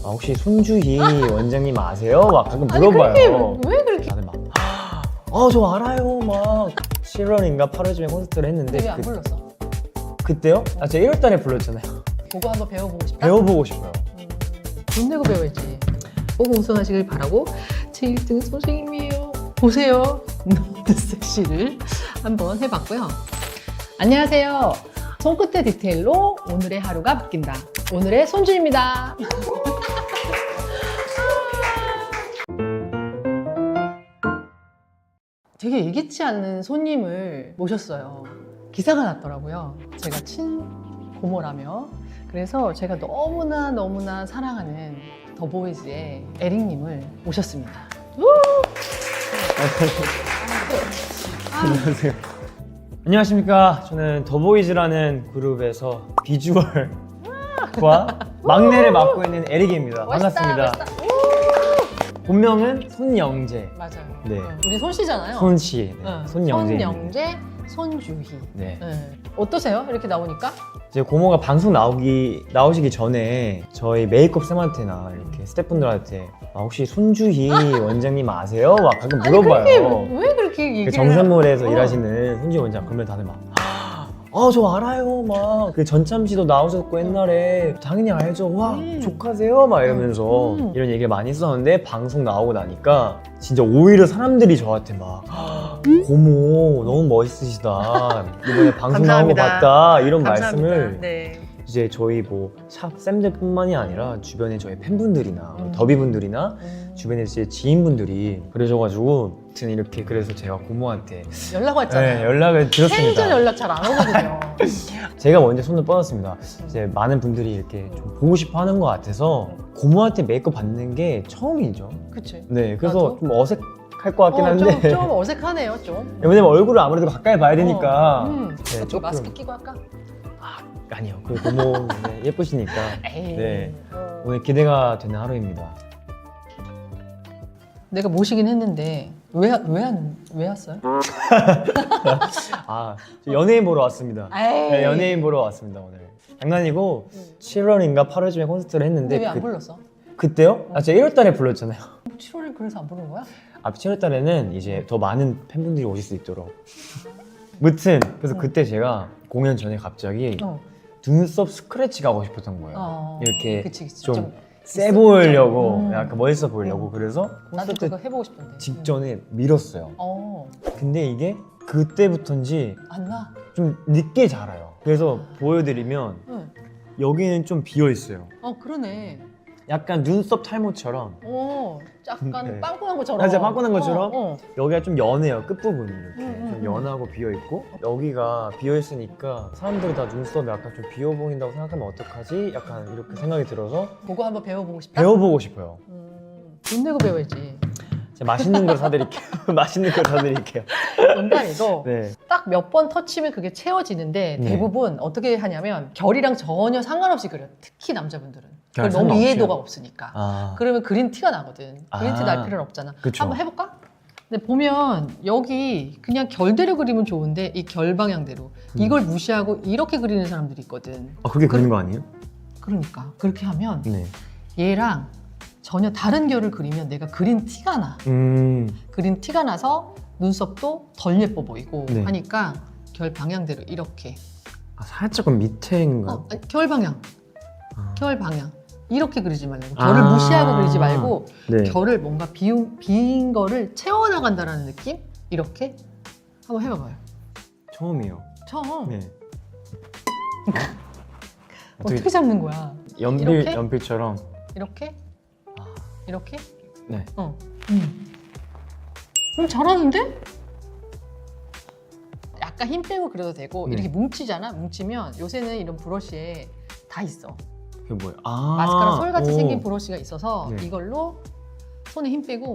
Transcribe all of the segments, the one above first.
혹시 손주희 원장님 아세요? 막 가끔 물어봐요. 왜 그렇게? 다들 막 저 알아요. 막 7월인가 8월쯤에 콘서트를 했는데 왜 안 불렀어? 그때요? 제가 1월달에 불렀잖아요. 그거 한번 배워보고 싶다? 배워보고 싶어요. 돈 내고 배워야지. 꼭 우승하시길 바라고. 제 1등 선생님이에요. 보세요. 너드 섹시를 한번 해봤고요. 안녕하세요. 손끝의 디테일로 오늘의 하루가 바뀐다. 오늘의 손주입니다. 되게 예기치 않은 손님을 모셨어요. 기사가 났더라고요. 제가 친고모라며. 그래서 제가 너무나 사랑하는 더보이즈의 에릭님을 모셨습니다. 안녕하세요. 안녕하십니까. 저는 더보이즈라는 그룹에서 비주얼과 막내를 맡고 있는 에릭입니다. 반갑습니다. 본명은 손영재. 맞아요. 네. 우리 손씨잖아요. 손씨. 네. 손영재. 손영재, 손주희. 네. 어떠세요? 이렇게 나오니까? 제 고모가 방송 나오시기 전에 저희 메이크업 쌤한테나 이렇게 스태프분들한테 혹시 손주희 원장님 아세요? 막 가끔 물어봐요. 왜 그렇게 얘기를 정샘물에서 일하시는 손주희 원장. 그러면 다들 막 저 알아요. 막 그 전참시도 나오셨고 옛날에 당연히 알죠. 와 조카세요? 막 이러면서 이런 얘기를 많이 했었는데 방송 나오고 나니까 진짜 오히려 사람들이 저한테 막 고모 너무 멋있으시다. 이번에 방송 나온 거 봤다. 이런 감사합니다. 말씀을 네. 이제 저희 샵 쌤들뿐만이 아니라 주변에 저희 팬분들이나 더비분들이나 주변에 이제 지인분들이 그러셔가지고 아무튼 이렇게 그래서 제가 고모한테 연락 왔잖아요. 네, 연락을 드렸습니다. 생전 연락 잘 안 오거든요. 제가 먼저 손을 뻗었습니다. 이제 많은 분들이 이렇게 좀 보고 싶어 하는 것 같아서 고모한테 메이크업 받는 게 처음이죠. 그치? 네, 그래서 나도? 좀 어색할 것 같긴 한데 좀 어색하네요, 좀. 왜냐면 얼굴을 아무래도 가까이 봐야 되니까 네, 좀 조금 마스크 끼고 할까? 아니요. 그 고모 네, 예쁘시니까 에이. 네, 오늘 기대가 되는 하루입니다. 내가 모시긴 했는데 왜 왔어요? 저 연예인 보러 왔습니다. 에이. 네, 연예인 보러 왔습니다 오늘. 장난이고 7월인가 8월쯤에 콘서트를 했는데 왜 안 불렀어? 그때요? 제가 1월달에 불렀잖아요. 7월에 그래서 안 부른 거야? 7월달에는 이제 더 많은 팬분들이 오실 수 있도록. 무튼 그래서 그때 제가 공연 전에 갑자기 눈썹 스크래치 가고 싶었던 거예요. 이렇게 그치. 좀 세 보이려고, 좀, 약간 멋있어 보이려고. 그래서 나도 콘서트 그거 해보고 싶은데. 직전에 밀었어요. 어. 근데 이게 그때부터인지 안 나? 좀 늦게 자라요. 그래서 보여드리면 응. 여기는 좀 비어 있어요. 그러네. 약간 눈썹 탈모처럼. 약간 네. 빵꾸난 것처럼. 맞아, 빵꾸난 것처럼. 어. 여기가 좀 연해요. 끝부분이 이렇게 좀 음. 연하고 비어 있고 여기가 비어 있으니까 사람들이 다 눈썹이 약간 좀 비어 보인다고 생각하면 어떡하지? 약간 이렇게 생각이 들어서 그거 한번 배워보고 싶다? 배워보고 싶어요. 돈 내고 배워야지. 제가 맛있는 걸 사드릴게요. 맛있는 걸 사드릴게요. 농담이고 네. 딱 몇 번 터치면 그게 채워지는데 네. 대부분 어떻게 하냐면 결이랑 전혀 상관없이 그려요. 특히 남자분들은. 결 너무 상관없이요? 이해도가 없으니까. 그러면 그린 티가 나거든. 그린 티 날 필요는 없잖아. 그쵸. 한번 해볼까? 근데 보면 여기 그냥 결대로 그리면 좋은데 이 결 방향대로 이걸 무시하고 이렇게 그리는 사람들이 있거든. 그게 그린 거 아니에요? 그러니까 그렇게 하면 네. 얘랑 전혀 다른 결을 그리면 내가 그린 티가 나. 그린 티가 나서 눈썹도 덜 예뻐 보이고 네. 하니까 결 방향대로 이렇게 살짝은 밑에인가요? 아니, 결 방향 결 방향 이렇게 그리지 말고 결을 무시하고 그리지 말고 네. 결을 뭔가 빈 거를 채워나간다는 느낌? 이렇게 한번 해봐봐요. 처음이에요. 처음 네. 어떻게 잡는 거야? 이렇게? 연필처럼. 이렇게? 이렇게? 네. 그럼 잘하는데? 약간 힘 빼고 그려도 되고 네. 이렇게 뭉치잖아? 뭉치면 요새는 이런 브러쉬에 다 있어. 그게 뭐예요? 마스카라 솔같이 오. 생긴 브러쉬가 있어서 네. 이걸로 손에 힘 빼고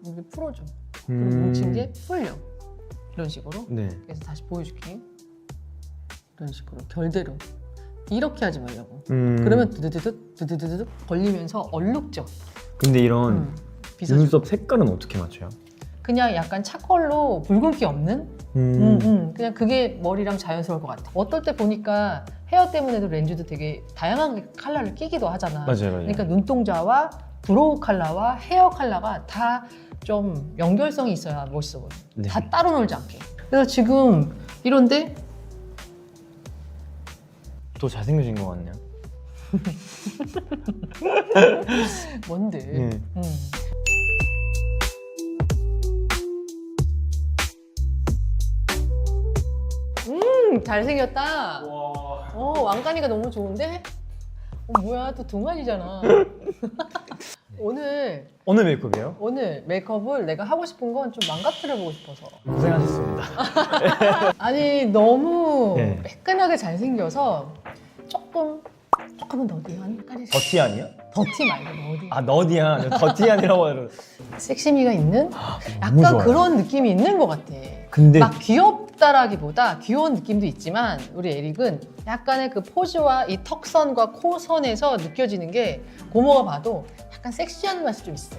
이렇게 풀어줘. 그리고 뭉친 게 풀려. 이런 식으로. 네. 그래서 다시 보여줄게. 이런 식으로 결대로. 이렇게 하지 말라고. 음. 그러면 두두두둑 걸리면서 얼룩져. 근데 이런 빗어줘. 눈썹 색깔은 어떻게 맞춰요? 그냥 약간 차컬로 붉은기 없는? 그냥 그게 머리랑 자연스러울 것 같아. 어떨 때 보니까 헤어 때문에도 렌즈도 되게 다양한 컬러를 끼기도 하잖아. 맞아요. 그러니까 눈동자와 브로우 컬러와 헤어 컬러가 다 좀 연결성이 있어야 멋있어 보여. 네. 다 따로 놀지 않게. 그래서 지금 이런데 더 잘생겨진 것 같네요. 뭔데? 네. 잘생겼다. 왕관이가 너무 좋은데? 뭐야, 또 동안이잖아. 오늘 메이크업이에요? 오늘 메이크업을 내가 하고 싶은 건 좀 망가뜨려보고 싶어서. 고생하셨습니다. 아니, 너무 네. 매끈하게 잘생겨서 조금은 너디한? 더티한이요? 더티 말고 너디. 아 너디한, 더티한이라고 하더라고요. 섹시미가 있는 너무 약간 좋아요. 그런 느낌이 있는 것 같아. 근데 막 귀엽다라기보다 귀여운 느낌도 있지만 우리 에릭은 약간의 그 포즈와 이 턱선과 코선에서 느껴지는 게 고모가 봐도 약간 섹시한 맛이 좀 있어.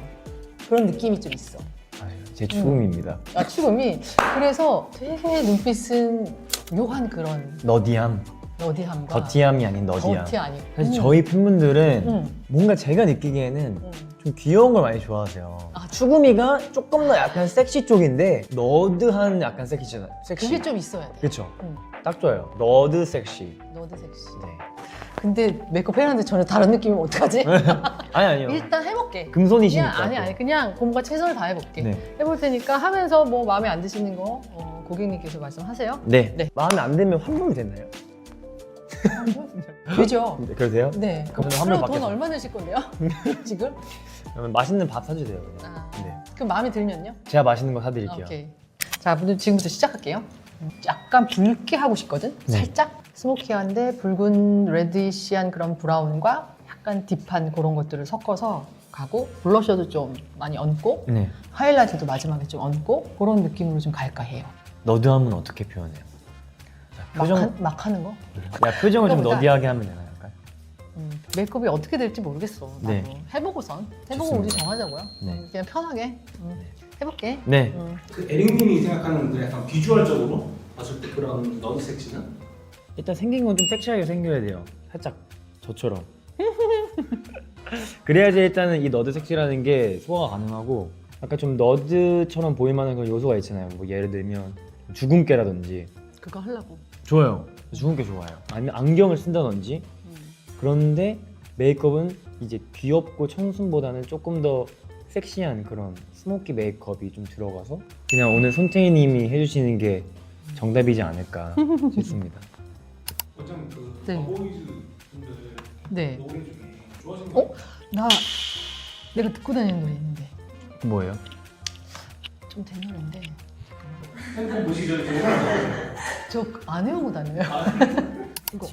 그런 느낌이 좀 있어. 아유, 제 추움입니다. 추금이. 그래서 되게 눈빛은 묘한 그런 너디함, 너디함과 더티함이 아닌 너디함. 더티 아니고. 사실 저희 팬분들은 음. 뭔가 제가 느끼기에는 좀 귀여운 걸 많이 좋아하세요. 아, 추구미가 조금 더 약간 섹시 쪽인데 너드한 약간 섹시잖아요. 섹시. 그게 좀 있어야 돼. 그렇죠. 응. 딱 좋아요. 너드 섹시. 너도 섹시. 네. 근데 메이크업 해놨는데 전혀 다른 느낌이면 어떡하지? 아니요. 일단 해볼게. 금손이시니까. 그냥 아니 그냥 고모가 최선을 다해볼게. 네. 해볼 테니까 하면서 뭐 마음에 안 드시는 거 고객님께서 말씀하세요. 네. 네. 마음에 안 들면 환불 되나요? 되죠. 네, 그러세요? 네. 그럼 그럼 환불 돈 받겠습니다. 얼마 내실 건데요? 지금? 그러면 맛있는 밥 사주세요. 그냥. 아, 네. 그럼 마음에 들면요? 제가 맛있는 거 사드릴게요. 오케이. 자, 분들 지금부터 시작할게요. 약간 붉게 하고 싶거든? 네. 살짝 스모키한데 붉은 레디시한 그런 브라운과 약간 딥한 그런 것들을 섞어서 가고 블러셔도 좀 많이 얹고 네. 하이라이트도 마지막에 좀 얹고 그런 느낌으로 좀 갈까 해요. 너드함은 어떻게 표현해요? 자, 표정. 막 하는 거? 야, 표정을 좀 그거보다- 너디하게 하면 되나요? 약간? 메이크업이 어떻게 될지 모르겠어. 나도. 네. 해보고 좋습니다. 우리 정하자고요. 네. 그냥 편하게 해볼게. 네. 그 에릭님이 생각하는 그 약간 비주얼적으로 봤을 때 그런 너드 섹시는? 일단 생긴 건 좀 섹시하게 생겨야 돼요. 살짝 저처럼. 그래야지 일단은 이 너드 섹시라는 게 소화가 가능하고 약간 좀 너드처럼 보일 만한 그런 요소가 있잖아요. 뭐 예를 들면 주근깨라든지. 그거 하려고. 좋아요. 주근깨 좋아요. 아니면 안경을 쓴다든지. 그런데 메이크업은 이제 귀엽고 청순보다는 조금 더 섹시한 그런 스모키 메이크업이 좀 들어가서 그냥 오늘 손태희님이 해주시는 게 정답이지 않을까 싶습니다. 원장님 그 네. 더보이즈 분들 네. 노래 중에 좋아하시는 거? 나 내가 듣고 다니는 노래 있는데 뭐예요? 좀 된 노래인데 핸드폰 보시기 전에 저거 저 안 외우고 다녀요. 이거.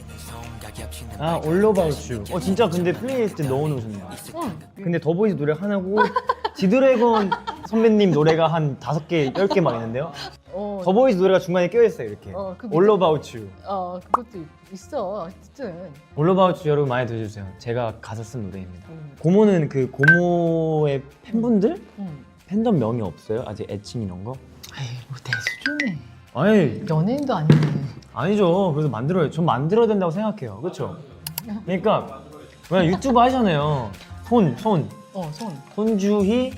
아, All About You. 진짜 근데 플레이리스트 넣어놓으셨네요. 응. 근데 더보이즈 노래 하나고 지드래곤 선배님 노래가 한 5개, 10개 막 있는데요. 더보이즈 노래가 중간에 껴있어요, 이렇게. 그 All About You. 그것도 있어. 어쨌든. All About You 여러분 많이 들어주세요. 제가 가사 쓴 노래입니다. 고모는 그 고모의 팬분들? 팬덤 명이 없어요? 아직 애칭 이런 거? 아이, 뭐 대수준해. 아니, 연예인도 아닌데. 아니죠. 그래서 전 만들어야 된다고 생각해요. 그렇죠? 그러니까 그냥 유튜브 하잖아요. 손. 손. 손주희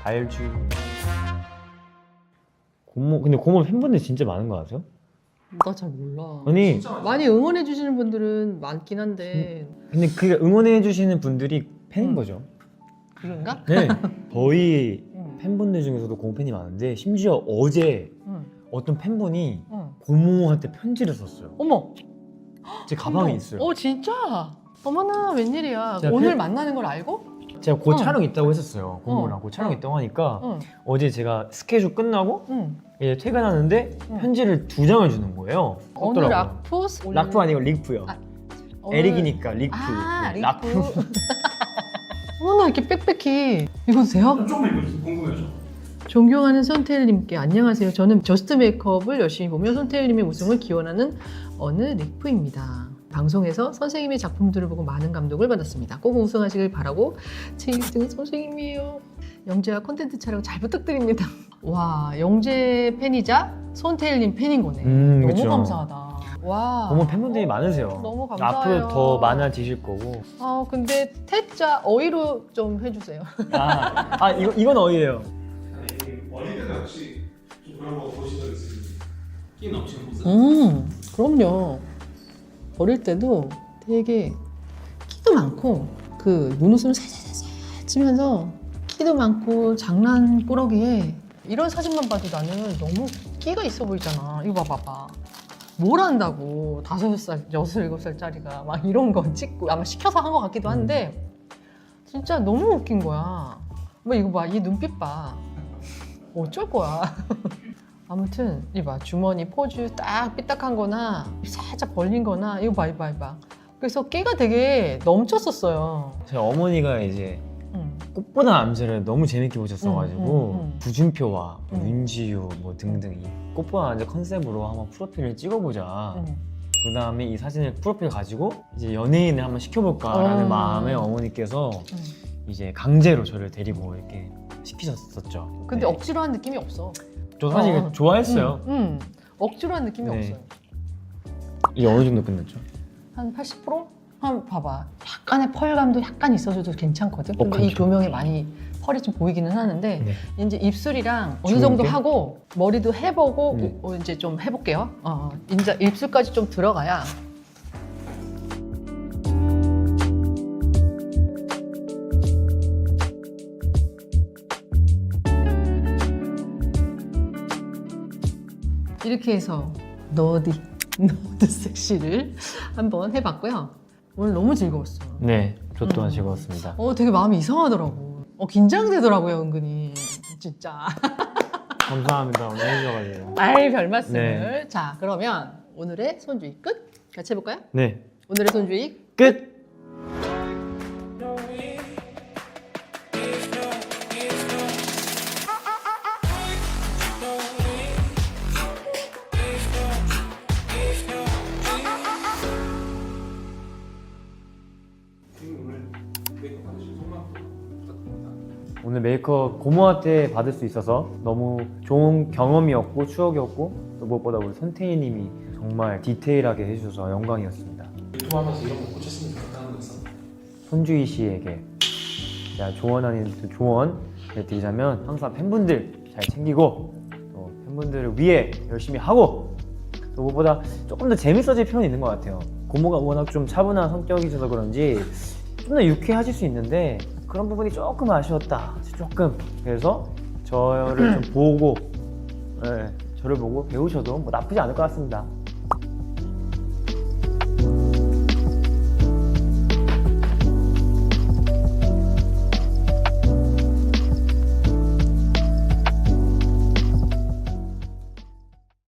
달주 근데 고모 팬분들 진짜 많은 거 아세요? 나 잘 몰라. 아니 많이 응원해 주시는 분들은 많긴 한데 근데 그 응원해 주시는 분들이 팬인 거죠. 그런가? 네. 저희 팬분들 중에서도 고모 팬이 많은데 심지어 어제 어떤 팬분이 고모한테 편지를 썼어요. 어머. 제 가방에 어머. 있어요. 진짜? 어머나 웬일이야. 제가 오늘 만나는 걸 알고? 제가 곧 응. 촬영 있다고 했었어요. 고모랑 곧 촬영 있다고 하니까 어제 제가 스케줄 끝나고 이제 퇴근하는데 편지를 2장을 주는 거예요. 어느 썼더라고요. 락푸스? 락프 아니고 릭프요. 에릭이니까 릭프. 네, 락프. 어머나 이렇게 빽빽히 읽어도 돼요? 조금 이거 궁금해요. 존경하는 손태일님께 안녕하세요. 저는 저스트 메이크업을 열심히 보며 손태일님의 우승을 기원하는 어느 릭프입니다. 방송에서 선생님의 작품들을 보고 많은 감동을 받았습니다. 꼭 우승하시길 바라고 제 1등은 선생님이에요. 영재와 콘텐츠 촬영 잘 부탁드립니다. 와, 영재 팬이자 손태일님 팬인 거네. 너무 그쵸. 감사하다. 와. 고모 팬분들이 많으세요. 너무 감사해요. 앞으로 더 많아지실 거고. 근데 태자 어휘로 좀 해주세요. 이건 어이예요. 어릴 때도 혹시 좀 그런 거 보신 적 있으신지? 끼 넘치는 모습. 그럼요. 어릴 때도 되게 끼도 많고 그 눈웃음 살살살살 치면서 끼도 많고 장난꾸러기에 이런 사진만 봐도 나는 너무 끼가 있어 보이잖아. 이거 봐봐. 뭘 한다고 5살, 6, 7살짜리가 막 이런 거 찍고 아마 시켜서 한 것 같기도 한데 진짜 너무 웃긴 거야. 뭐 이거 봐, 이 눈빛 봐. 어쩔 거야. 아무튼 이봐, 주머니 포즈 딱 삐딱한 거나 살짝 벌린 거나 이거 봐. 그래서 끼가 되게 넘쳤었어요. 저희 어머니가 이제 응. 꽃보다 남자를 너무 재밌게 보셨어가지고 응. 구준표와 응. 윤지유 뭐 등등 이 꽃보다 남자 컨셉으로 한번 프로필을 찍어보자. 응. 그 다음에 이 사진을 프로필 가지고 이제 연예인을 한번 시켜볼까라는 마음에 어머니께서 이제 강제로 저를 데리고 이렇게 시키셨었죠. 근데 네. 억지로 한 느낌이 없어. 저 사실 좋아했어요. 억지로 한 느낌이 네. 없어요. 이게 어느 정도 끝났죠? 한 80%? 한 봐봐. 약간의 펄감도 약간 있어줘도 괜찮거든. 근데 이 괜찮죠. 조명에 많이 펄이 좀 보이기는 하는데 네. 이제 입술이랑 어느 주근깨? 정도 하고 머리도 해보고 네. 이제 좀 해볼게요. 이제 입술까지 좀 들어가야. 이렇게 해서 너드 섹시를 한번 해봤고요. 오늘 너무 즐거웠어. 네, 저 또한 즐거웠습니다. 되게 마음이 이상하더라고. 긴장되더라고요, 은근히. 진짜. 감사합니다. 오늘 해주셔가지고. 아이, 별 말씀을. 네. 자, 그러면 오늘의 손주의 끝. 같이 해볼까요? 네, 오늘의 손주의 끝! 오늘 메이크업 받으신 소감 부탁드립니다. 오늘 메이크업 고모한테 받을 수 있어서 너무 좋은 경험이었고 추억이었고 또 무엇보다 우리 손태희님이 정말 디테일하게 해주셔서 영광이었습니다. 유튜브 하면서 이런 거 고쳤으면 좋겠다는 거 있어? 손주희 씨에게 제가 조언 아닌 또 조언을 드리자면 항상 팬분들 잘 챙기고 또 팬분들을 위해 열심히 하고 또 무엇보다 조금 더 재밌어질 필요는 있는 것 같아요. 고모가 워낙 좀 차분한 성격이셔서 그런지 좀 더 유쾌하실 수 있는데 그런 부분이 조금 아쉬웠다. 조금. 그래서 저를 좀 보고 저를 보고 배우셔도 뭐 나쁘지 않을 것 같습니다.